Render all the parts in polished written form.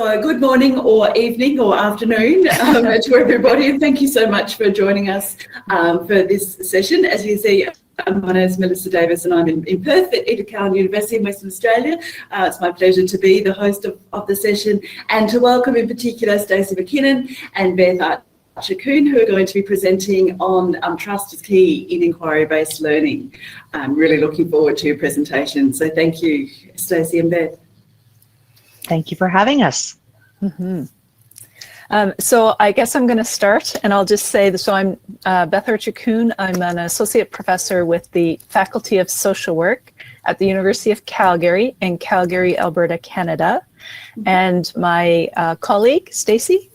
So good morning or evening or afternoon to everybody, and thank you so much for joining us for this session. As you see, my name is Melissa Davis and I'm in Perth at Edith Cowan University in Western Australia. It's my pleasure to be the host of the session and to welcome in particular Stacey McKinnon and Beth Archer-Coon, who are going to be presenting on trust is key in inquiry-based learning. I'm really looking forward to your presentation. So thank you, Stacey and Beth. Thank you for having us. So I guess I'm going to start, and I'll just say, so I'm Beth Archer-Coon. I'm an associate professor with the Faculty of Social Work at the University of Calgary in Calgary, Alberta, Canada. And my colleague, Stacey?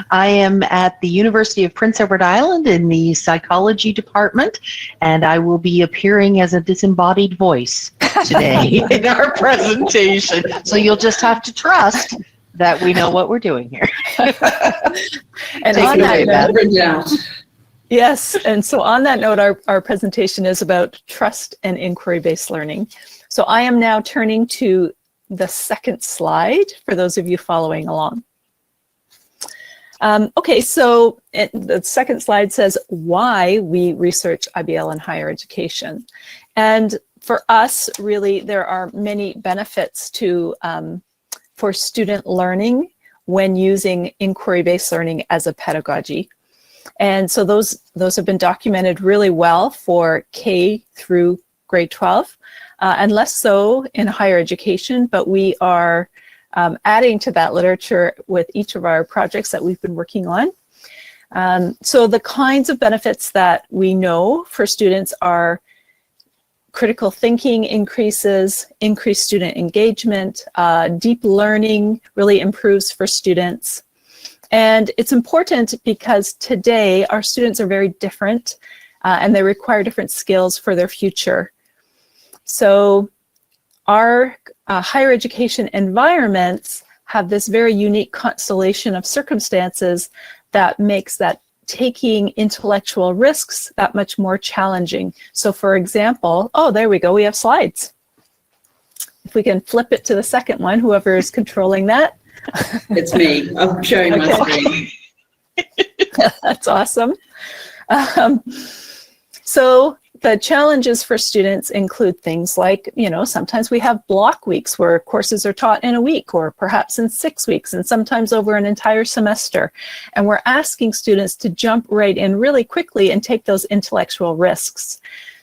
I am at the University of Prince Edward Island in the psychology department, and I will be appearing as a disembodied voice today in our presentation. So you'll just have to trust that we know what we're doing here. And on that note, yes, and so on that note, our presentation is about trust and inquiry-based learning. So I am now turning to the second slide for those of you following along. Okay, so the second slide says why we research IBL in higher education. And for us, really, there are many benefits to for student learning when using inquiry-based learning as a pedagogy. And so those have been documented really well for K through grade 12, and less so in higher education, but we are adding to that literature with each of our projects that we've been working on. So the kinds of benefits that we know for students are critical thinking increases, increased student engagement, deep learning really improves for students. And it's important because today our students are very different and they require different skills for their future. So our higher education environments have this very unique constellation of circumstances that makes that taking intellectual risks that much more challenging. So for example, oh, there we go, we have slides. If we can flip it to the second one, whoever is controlling that. It's me, I'm showing my screen. That's awesome. So the challenges for students include things like, you know, sometimes we have block weeks where courses are taught in a week or perhaps in 6 weeks and sometimes over an entire semester. And we're asking students to jump right in really quickly and take those intellectual risks.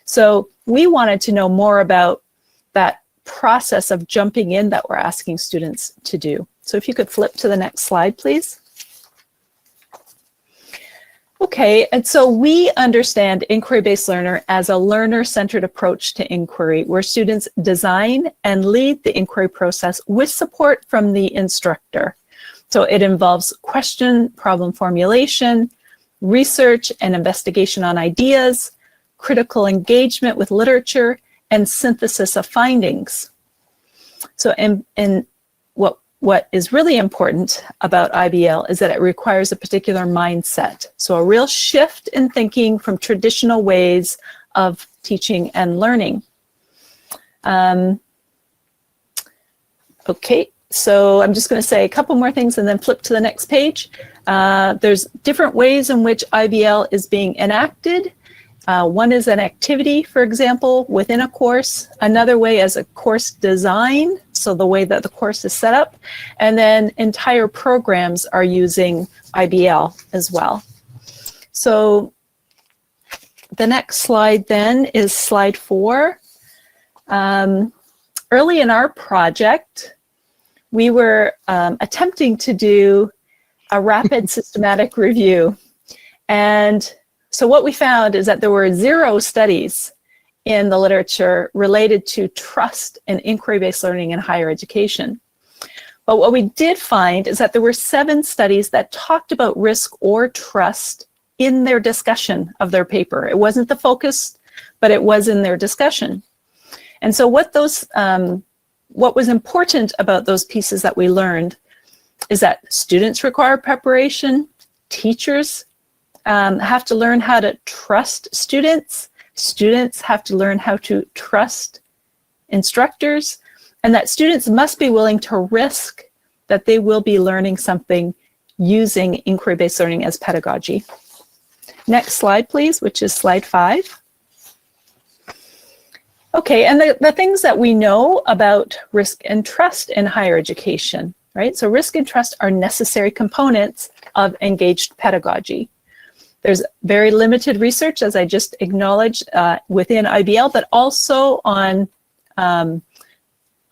So we wanted to know more about that process of jumping in that we're asking students to do. So if you could flip to the next slide, please. Okay, and so we understand inquiry-based learner as a learner-centered approach to inquiry, where students design and lead the inquiry process with support from the instructor. So it involves question, problem formulation, research and investigation on ideas, critical engagement with literature, and synthesis of findings. So and what is really important about IBL is that it requires a particular mindset. So a real shift in thinking from traditional ways of teaching and learning. Okay, so I'm just going to say a couple more things and then flip to the next page. There's different ways in which IBL is being enacted. One is an activity, for example, within a course. Another way is a course design, so the way that the course is set up. And then entire programs are using IBL as well. So the next slide then is slide 4. Early in our project, we were attempting to do a rapid systematic review. And so what we found is that there were 0 studies in the literature related to trust and inquiry-based learning in higher education. But what we did find is that there were 7 studies that talked about risk or trust in their discussion of their paper. It wasn't the focus, but it was in their discussion. And so what was important about those pieces that we learned is that students require preparation, teachers have to learn how to trust students. Students have to learn how to trust instructors, and that students must be willing to risk that they will be learning something using inquiry-based learning as pedagogy. Next slide, please, which is slide 5. Okay, and the things that we know about risk and trust in higher education, right? So risk and trust are necessary components of engaged pedagogy. There's very limited research, as I just acknowledged, within IBL, but also on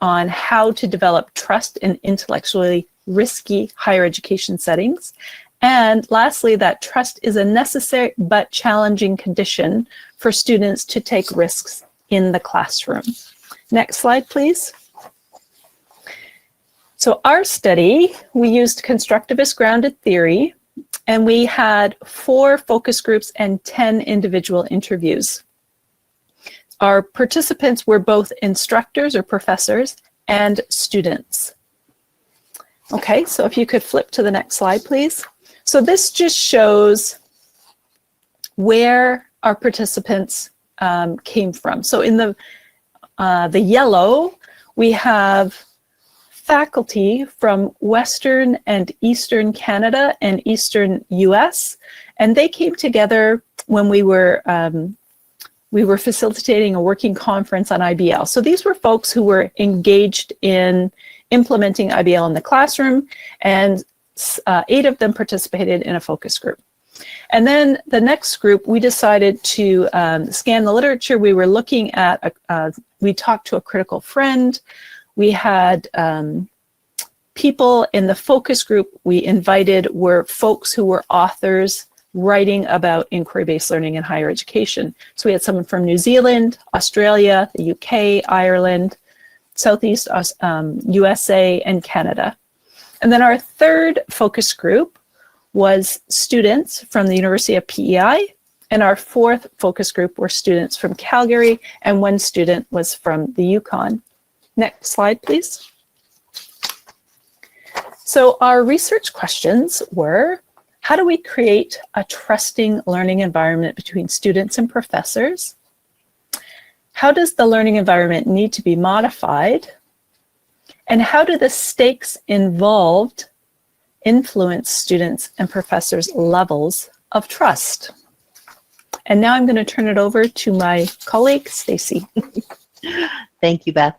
how to develop trust in intellectually risky higher education settings. And lastly, that trust is a necessary but challenging condition for students to take risks in the classroom. Next slide, please. So our study, we used constructivist grounded theory, and we had 4 focus groups and 10 individual interviews. Our participants were both instructors or professors and students. Okay, so if you could flip to the next slide, please. So this just shows where our participants came from. So in the yellow, we have faculty from Western and Eastern Canada and Eastern US, and they came together when we were facilitating a working conference on IBL. So these were folks who were engaged in implementing IBL in the classroom, and 8 of them participated in a focus group. And then the next group, we decided to scan the literature. We were looking at, we talked to a critical friend. We had people in the focus group we invited were folks who were authors writing about inquiry-based learning in higher education. So we had someone from New Zealand, Australia, the UK, Ireland, Southeast USA, and Canada. And then our third focus group was students from the University of PEI, and our 4th focus group were students from Calgary, and 1 student was from the Yukon. Next slide, please. So our research questions were, how do we create a trusting learning environment between students and professors? How does the learning environment need to be modified? And how do the stakes involved influence students and professors' levels of trust? And now I'm going to turn it over to my colleague, Stacy. Thank you, Beth.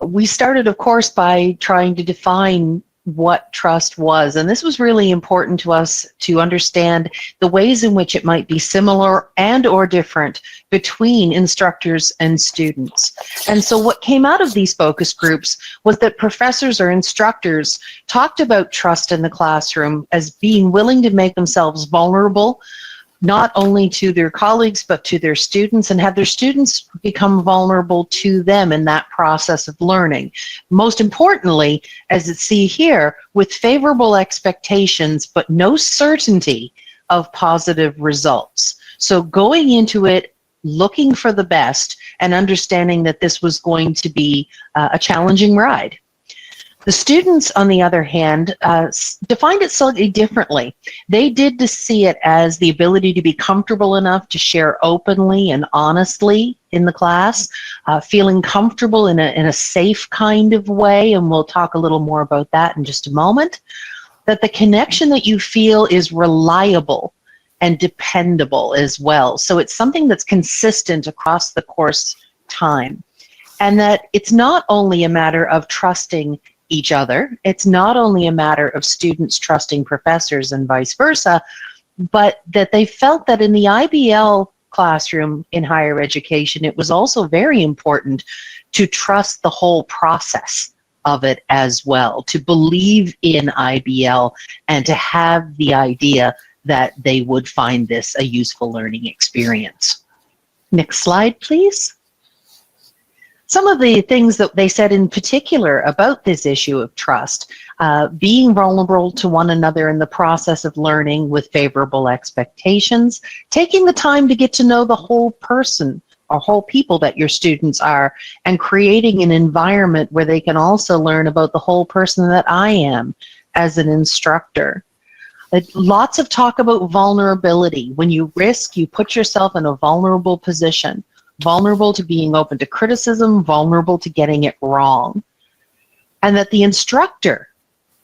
We started, of course, by trying to define what trust was, and this was really important to us to understand the ways in which it might be similar and or different between instructors and students. And so what came out of these focus groups was that professors or instructors talked about trust in the classroom as being willing to make themselves vulnerable, not only to their colleagues, but to their students, and have their students become vulnerable to them in that process of learning. Most importantly, as you see here, with favorable expectations, but no certainty of positive results. So going into it, looking for the best, and understanding that this was going to be a challenging ride. The students, on the other hand, defined it slightly differently. They did see it as the ability to be comfortable enough to share openly and honestly in the class, feeling comfortable in a safe kind of way, and we'll talk a little more about that in just a moment. That the connection that you feel is reliable and dependable as well. So it's something that's consistent across the course time. And that it's not only a matter of trusting each other. It's not only a matter of students trusting professors and vice versa, but that they felt that in the IBL classroom in higher education, it was also very important to trust the whole process of it as well, to believe in IBL and to have the idea that they would find this a useful learning experience. Next slide, please. Some of the things that they said in particular about this issue of trust, being vulnerable to one another in the process of learning with favorable expectations, taking the time to get to know the whole person or whole people that your students are, and creating an environment where they can also learn about the whole person that I am as an instructor. Lots of talk about vulnerability. When you risk, you put yourself in a vulnerable position. vulnerable to being open to criticism, vulnerable to getting it wrong. And that the instructor,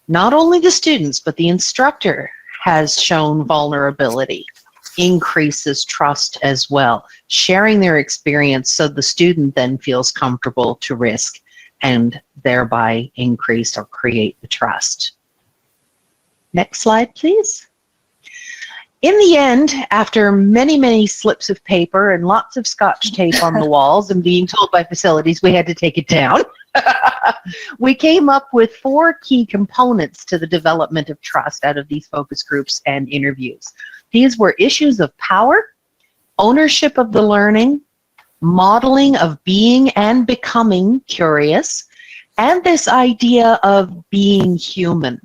not only the students, but the instructor has shown vulnerability, increases trust as well, sharing their experience so the student then feels comfortable to risk and thereby increase or create the trust. Next slide, please. In the end, after many, many slips of paper and lots of Scotch tape on the walls and being told by facilities we had to take it down, we came up with 4 key components to the development of trust out of these focus groups and interviews. These were issues of power, ownership of the learning, modeling of being and becoming curious, and this idea of being human.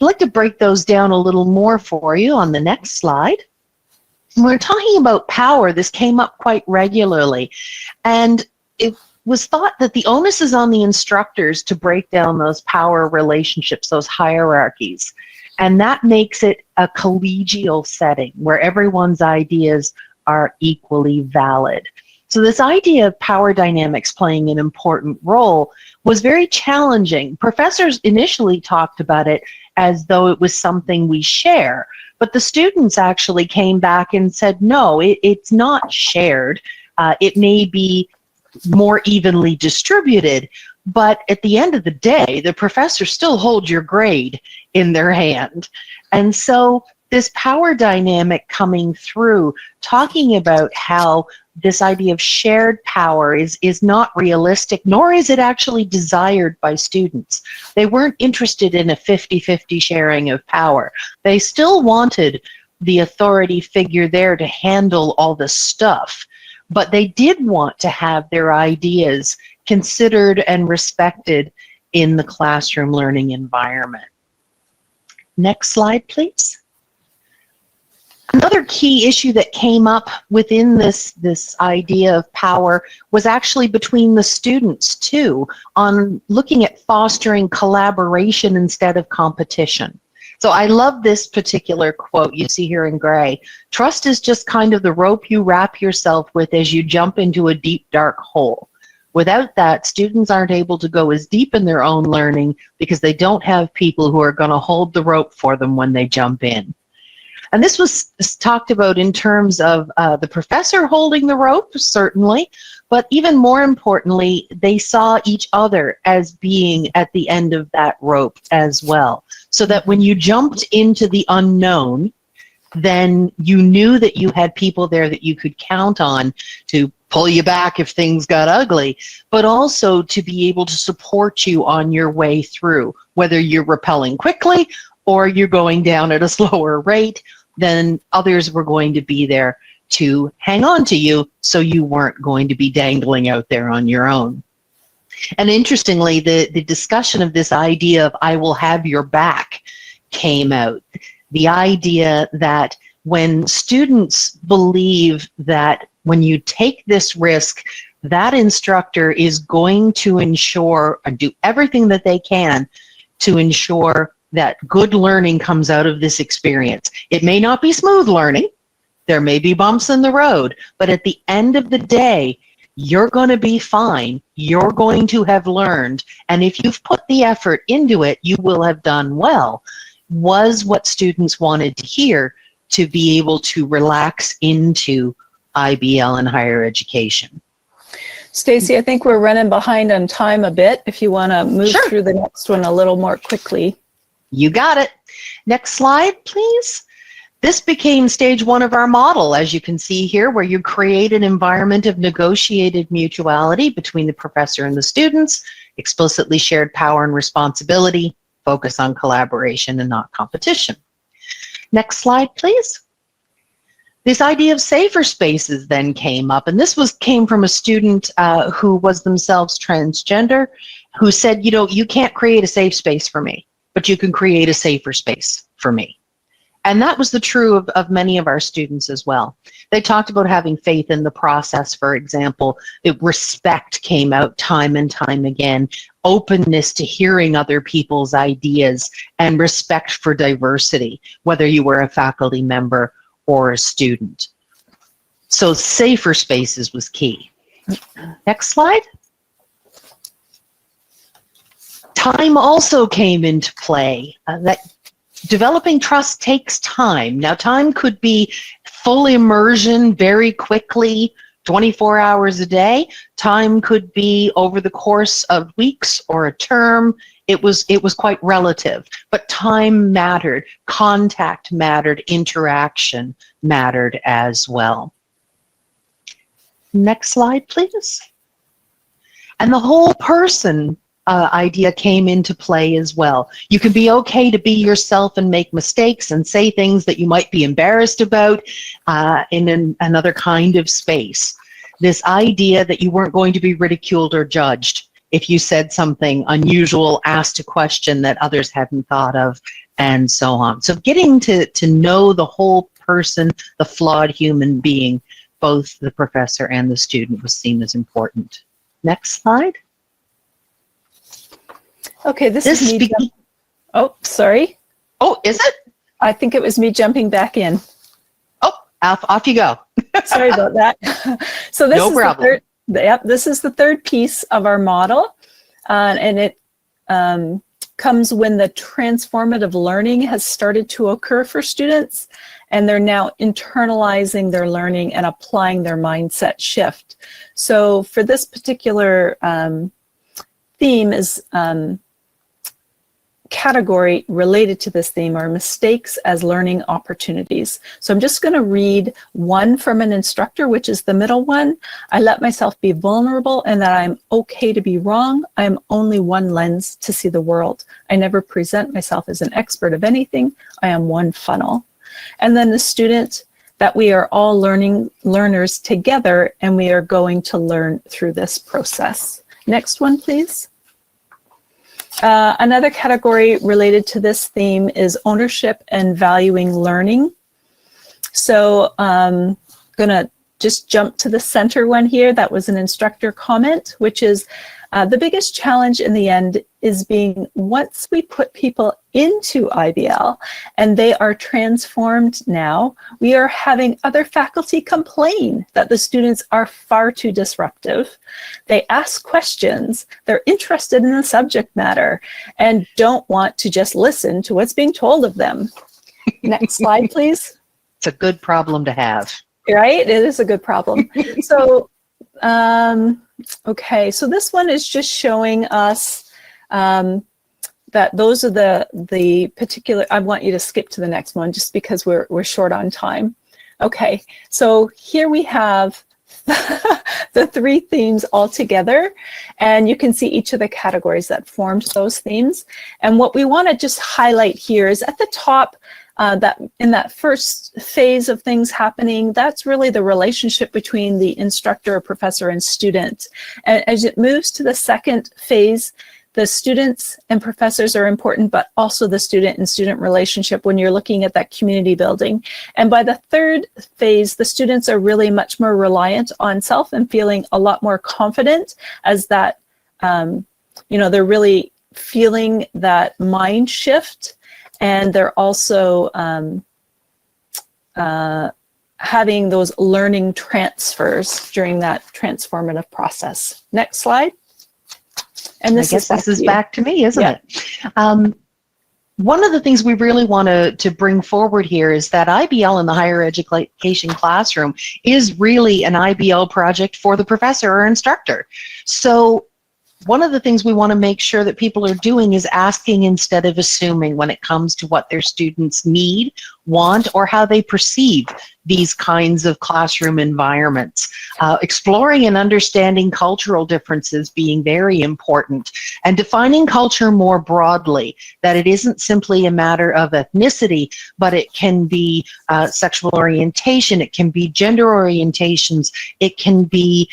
I'd like to break those down a little more for you on the next slide. When we're talking about power, this came up quite regularly, and it was thought that the onus is on the instructors to break down those power relationships, those hierarchies, and that makes it a collegial setting where everyone's ideas are equally valid. So this idea of power dynamics playing an important role was very challenging. Professors initially talked about it as though it was something we share, but the students actually came back and said, no, it's not shared. It may be more evenly distributed, but at the end of the day, the professor still holds your grade in their hand. And so this power dynamic coming through, talking about how this idea of shared power is not realistic, nor is it actually desired by students. They weren't interested in a 50-50 sharing of power. They still wanted the authority figure there to handle all the stuff, but they did want to have their ideas considered and respected in the classroom learning environment. Next slide, please. Another key issue that came up within this idea of power was actually between the students too, on looking at fostering collaboration instead of competition. So I love this particular quote you see here in gray. Trust is just kind of the rope you wrap yourself with as you jump into a deep, dark hole. Without that, students aren't able to go as deep in their own learning because they don't have people who are going to hold the rope for them when they jump in. And this was talked about in terms of the professor holding the rope, certainly, but even more importantly, they saw each other as being at the end of that rope as well. So that when you jumped into the unknown, then you knew that you had people there that you could count on to pull you back if things got ugly, but also to be able to support you on your way through, whether you're rappelling quickly or you're going down at a slower rate. Then others were going to be there to hang on to you so you weren't going to be dangling out there on your own. And interestingly, the discussion of this idea of I will have your back came out. The idea that when students believe that when you take this risk, that instructor is going to ensure and do everything that they can to ensure that good learning comes out of this experience. It may not be smooth learning. There may be bumps in the road, but at the end of the day, you're going to be fine. You're going to have learned. And if you've put the effort into it, you will have done well, was what students wanted to hear to be able to relax into IBL and higher education. Stacy, I think we're running behind on time a bit. If you want to move through the next one a little more quickly. You got it. Next slide, please. This became stage 1 of our model, as you can see here, where you create an environment of negotiated mutuality between the professor and the students, explicitly shared power and responsibility, focus on collaboration and not competition. Next slide, please. This idea of safer spaces then came up, and this came from a student who was themselves transgender, who said, you know, you can't create a safe space for me, but you can create a safer space for me. And that was the true of many of our students as well. They talked about having faith in the process, for example. Respect came out time and time again, openness to hearing other people's ideas, and respect for diversity, whether you were a faculty member or a student. So safer spaces was key. Next slide. Time also came into play. That developing trust takes time. Now, time could be full immersion very quickly, 24 hours a day. Time could be over the course of weeks or a term. It was quite relative, but time mattered, contact mattered, interaction mattered as well. Next slide, please. And the whole person idea came into play as well. You can be okay to be yourself and make mistakes and say things that you might be embarrassed about in another kind of space. This idea that you weren't going to be ridiculed or judged if you said something unusual, asked a question that others hadn't thought of, and so on. So getting to know the whole person, the flawed human being, both the professor and the student, was seen as important. Next slide. Okay, this is me. Oh, sorry. Oh, is it? I think it was me jumping back in. Oh, off you go. Sorry about that. So this no is problem. The third, yep, this is the third piece of our model, and it comes when the transformative learning has started to occur for students, and they're now internalizing their learning and applying their mindset shift. So for this particular theme is category related to this theme are mistakes as learning opportunities. So I'm just going to read one from an instructor, which is the middle one. I let myself be vulnerable and that I'm okay to be wrong. I am only one lens to see the world. I never present myself as an expert of anything. I am one funnel. And then the student, that we are all learners together, and we are going to learn through this process. Next one, please. Another category related to this theme is ownership and valuing learning. So I'm gonna just jump to the center one here. That was an instructor comment, which is the biggest challenge in the end is being once we put people into IBL and they are transformed now, we are having other faculty complain that the students are far too disruptive. They ask questions, they're interested in the subject matter, and don't want to just listen to what's being told of them. Next slide, please. It's a good problem to have. Right? It is a good problem. So, okay, so this one is just showing us that those are the particular, I want you to skip to the next one just because we're short on time. Okay, so here we have the three themes all together, and you can see each of the categories that formed those themes. And what we want to just highlight here is at the top, that in that first phase of things happening, that's really the relationship between the instructor, professor, and student. And as it moves to the second phase, the students and professors are important, but also the student and student relationship when you're looking at that community building. And by the third phase, the students are really much more reliant on self and feeling a lot more confident as that, they're really feeling that mind shift. And they're also having those learning transfers during that transformative process. Next slide. And this is back to me, isn't it? One of the things we really want to bring forward here is that IBL in the higher education classroom is really an IBL project for the professor or instructor. So one of the things we want to make sure that people are doing is asking instead of assuming when it comes to what their students need, want, or how they perceive these kinds of classroom environments. Exploring and understanding cultural differences being very important, and defining culture more broadly, that it isn't simply a matter of ethnicity, but it can be sexual orientation, it can be gender orientations, it can be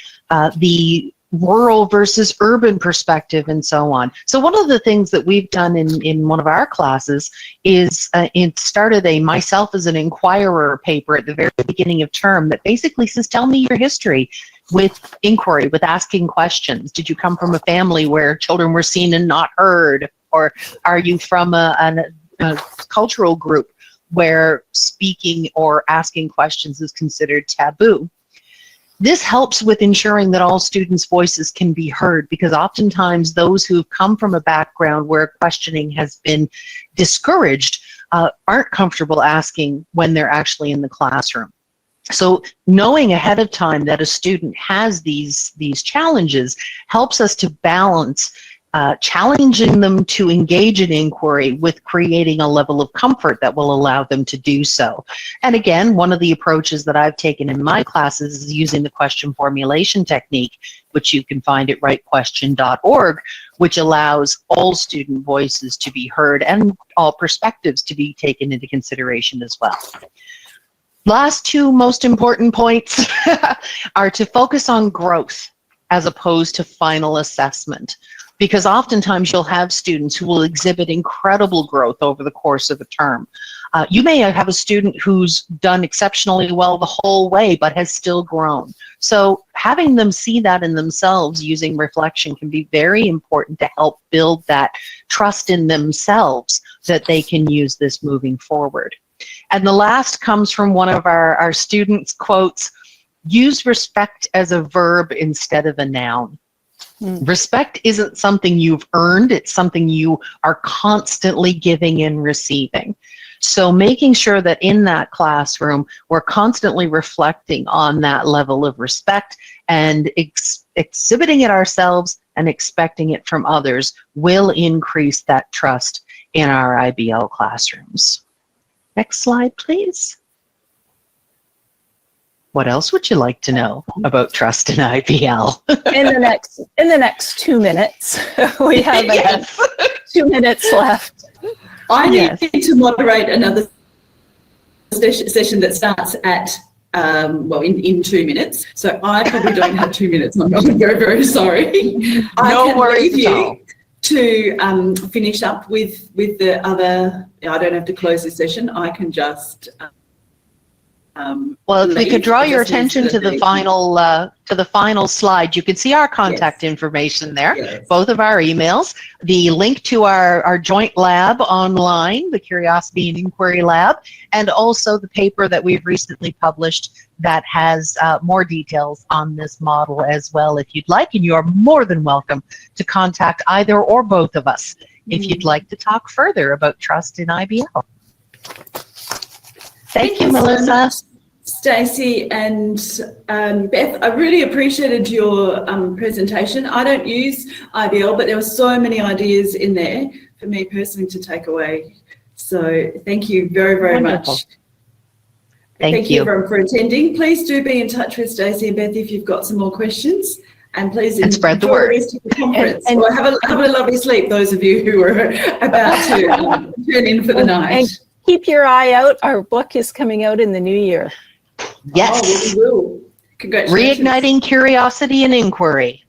the rural versus urban perspective, and so on. So one of the things that we've done in one of our classes is it started a myself as an inquirer paper at the very beginning of term that basically says, tell me your history with inquiry, with asking questions. Did you come from a family where children were seen and not heard? Or are you from a cultural group where speaking or asking questions is considered taboo? This helps with ensuring that all students' voices can be heard, because oftentimes those who've come from a background where questioning has been discouraged aren't comfortable asking when they're actually in the classroom. So knowing ahead of time that a student has these challenges helps us to balance challenging them to engage in inquiry with creating a level of comfort that will allow them to do so. And again, one of the approaches that I've taken in my classes is using the question formulation technique, which you can find at writequestion.org, which allows all student voices to be heard and all perspectives to be taken into consideration as well. Last two most important points are to focus on growth as opposed to final assessment. Because oftentimes you'll have students who will exhibit incredible growth over the course of a term. You may have a student who's done exceptionally well the whole way, but has still grown. So having them see that in themselves using reflection can be very important to help build that trust in themselves that they can use this moving forward. And the last comes from one of our students' quotes: use respect as a verb instead of a noun. Respect isn't something you've earned, it's something you are constantly giving and receiving. So making sure that in that classroom, we're constantly reflecting on that level of respect and exhibiting it ourselves and expecting it from others will increase that trust in our IBL classrooms. Next slide, please. What else would you like to know about trust in IBL? In the next 2 minutes, we have Yes. 2 minutes left. I need to moderate another session that starts at, in 2 minutes. So I probably don't have 2 minutes. I'm very, very sorry. No worries at all. To finish up with the other, I don't have to close this session. I can just... well, if we could draw your attention to the final slide, you can see our contact information there, both of our emails, the link to our joint lab online, the Curiosity and Inquiry Lab, and also the paper that we've recently published that has more details on this model as well, if you'd like, and you are more than welcome to contact either or both of us if you'd like to talk further about trust in IBL. Thank you, Melissa. Stacey and Beth, I really appreciated your presentation. I don't use IBL, but there were so many ideas in there for me personally to take away. So thank you very, very much. Thank you everyone for attending. Please do be in touch with Stacey and Beth if you've got some more questions. And please spread the word. The rest of the conference. Or have a lovely sleep, those of you who are about to turn in for the night. And keep your eye out. Our book is coming out in the new year. Yes. Oh, we will. Congratulations. Reigniting Curiosity and Inquiry.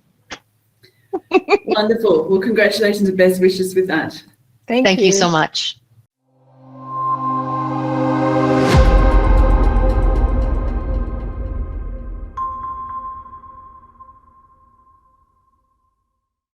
Wonderful. Well, congratulations and best wishes with that. Thank you Thank you so much.